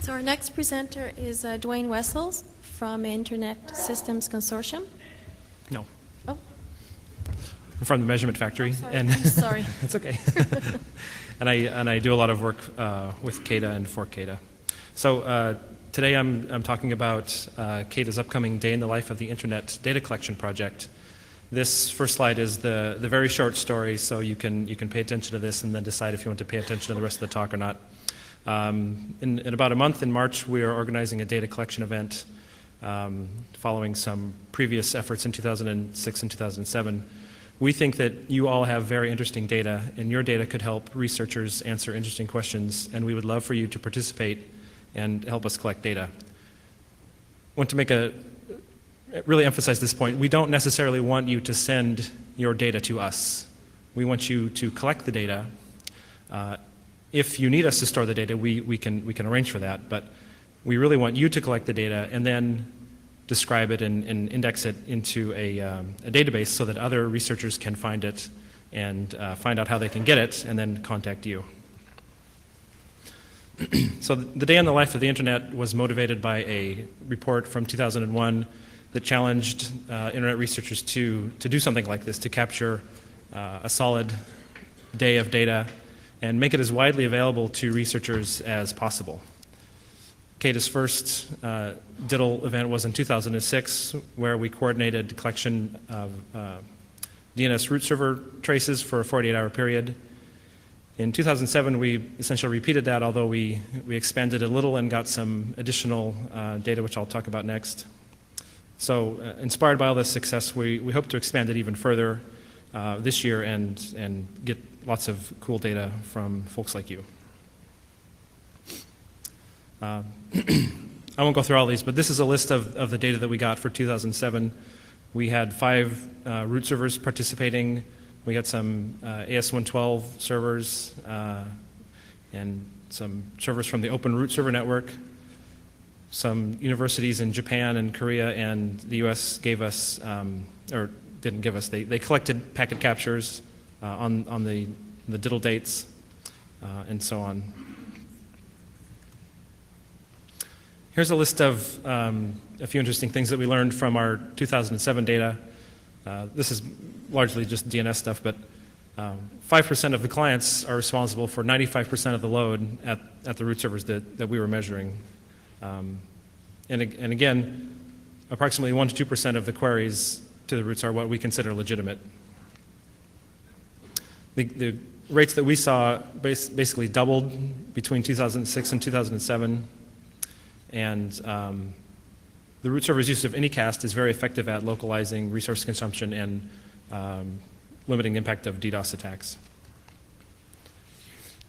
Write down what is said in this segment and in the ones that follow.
So our next presenter is Dwayne Wessels from Internet Systems Consortium. No. Oh. I'm from the Measurement Factory. Sorry. I'm sorry. It's okay. and I do a lot of work with CADA and for CADA. So today I'm talking about CADA's upcoming Day in the Life of the Internet Data Collection Project. This first slide is the very short story, so you can pay attention to this and then decide if you want to pay attention to the rest of the talk or not. In about a month, in March, we are organizing a data collection event following some previous efforts in 2006 and 2007. We think that you all have very interesting data, and your data could help researchers answer interesting questions, and we would love for you to participate and help us collect data. I want to really emphasize this point. We don't necessarily want you to send your data to us. We want you to collect the data. If you need us to store the data, we can arrange for that, but we really want you to collect the data and then describe it and index it into a database so that other researchers can find it and find out how they can get it and then contact you. So the Day in the Life of the Internet was motivated by a report from 2001 that challenged Internet researchers to do something like this, to capture a solid day of data and make it as widely available to researchers as possible. CADA's first DIDL event was in 2006, where we coordinated collection of DNS root server traces for a 48-hour period. In 2007, we essentially repeated that, although we expanded a little and got some additional data, which I'll talk about next. So inspired by all this success, we hope to expand it even further this year and get lots of cool data from folks like you. I won't go through all these, but this is a list of the data that we got for 2007. We had 5 root servers participating. We had some AS112 servers and some servers from the Open Root Server Network. Some universities in Japan and Korea and the US gave us, or didn't give us, they collected packet captures on the DIDL dates and so on. Here's a list of a few interesting things that we learned from our 2007 data. This is largely just DNS stuff, but 5% of the clients are responsible for 95% of the load at the root servers that we were measuring. And again, approximately 1 to 2% of the queries to the roots are what we consider legitimate. The rates that we saw basically doubled between 2006 and 2007. And the root server's use of Anycast is very effective at localizing resource consumption and limiting the impact of DDoS attacks.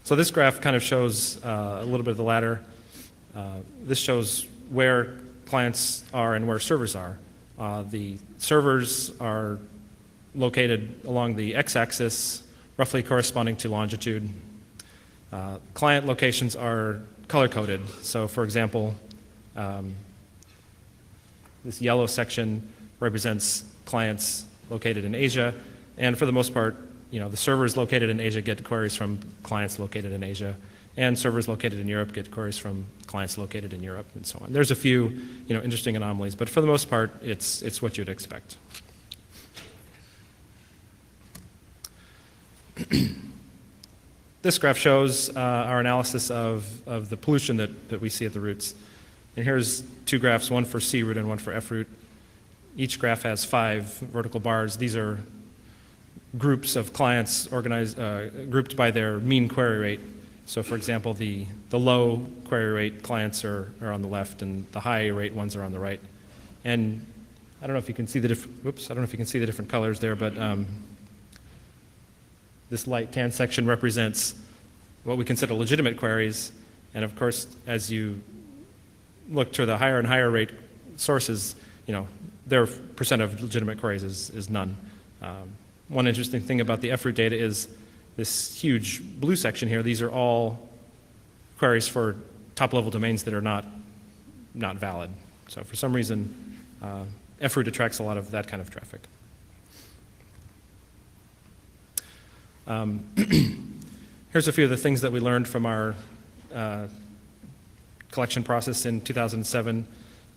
So this graph kind of shows a little bit of the latter. This shows where clients are and where servers are. The servers are located along the x-axis, roughly corresponding to longitude. Client locations are color-coded. So for example, this yellow section represents clients located in Asia, and for the most part, the servers located in Asia get queries from clients located in Asia, and servers located in Europe get queries from clients located in Europe, and so on. There's a few, interesting anomalies, but for the most part, it's what you'd expect. This graph shows our analysis of the pollution that we see at the roots. And here's 2 graphs, one for C root and one for F root. Each graph has 5 vertical bars. These are groups of clients organized, grouped by their mean query rate. So for example, the low query rate clients are on the left and the high rate ones are on the right. And I don't know if you can see the different colors there, but this light tan section represents what we consider legitimate queries. And of course, as you look to the higher and higher rate sources, their percent of legitimate queries is none. One interesting thing about the F root data is this huge blue section here. These are all queries for top-level domains that are not valid. So for some reason, F root attracts a lot of that kind of traffic. Here's a few of the things that we learned from our collection process in 2007.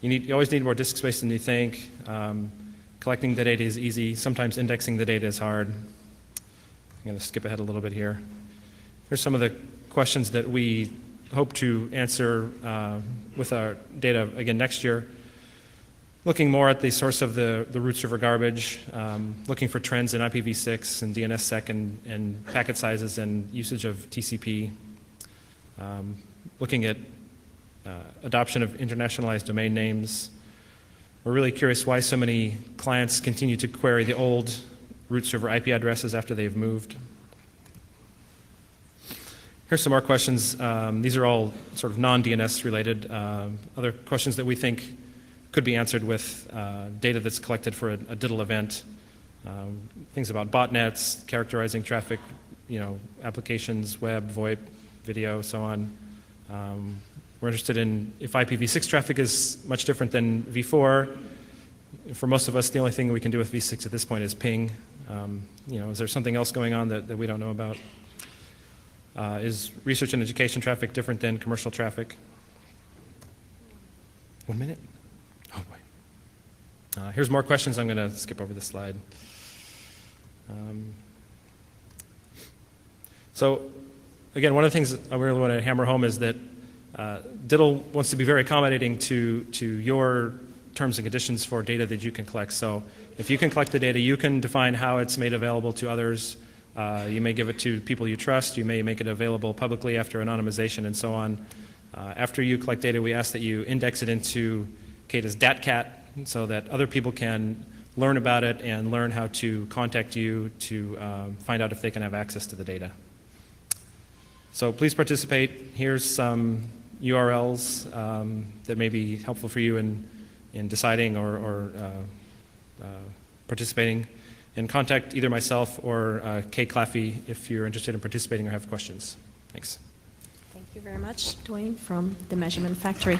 You always need more disk space than you think. Collecting the data is easy. Sometimes indexing the data is hard. I'm going to skip ahead a little bit here. Here's some of the questions that we hope to answer with our data again next year. Looking more at the source of the root server garbage, looking for trends in IPv6 and DNSSEC and packet sizes and usage of TCP, looking at adoption of internationalized domain names. We're really curious why so many clients continue to query the old root server IP addresses after they've moved. Here's some more questions. These are all sort of non-DNS related. Other questions that we think could be answered with data that's collected for a DIDL event. Things about botnets, characterizing traffic, applications, web, VoIP, video, so on. We're interested in if IPv6 traffic is much different than v4. For most of us, the only thing we can do with v6 at this point is ping. Is there something else going on that we don't know about? Is research and education traffic different than commercial traffic? 1 minute? Oh boy. Here's more questions. I'm going to skip over this slide. So again, one of the things I really want to hammer home is that DIDL wants to be very accommodating to your terms and conditions for data that you can collect. So if you can collect the data, you can define how it's made available to others. You may give it to people you trust. You may make it available publicly after anonymization and so on. After you collect data, we ask that you index it into CADA's DATCAT so that other people can learn about it and learn how to contact you to find out if they can have access to the data. So please participate. Here's some URLs that may be helpful for you in deciding or participating. And contact either myself or Kay Claffey if you're interested in participating or have questions. Thanks. Thank you very much, Dwayne, from the Measurement Factory.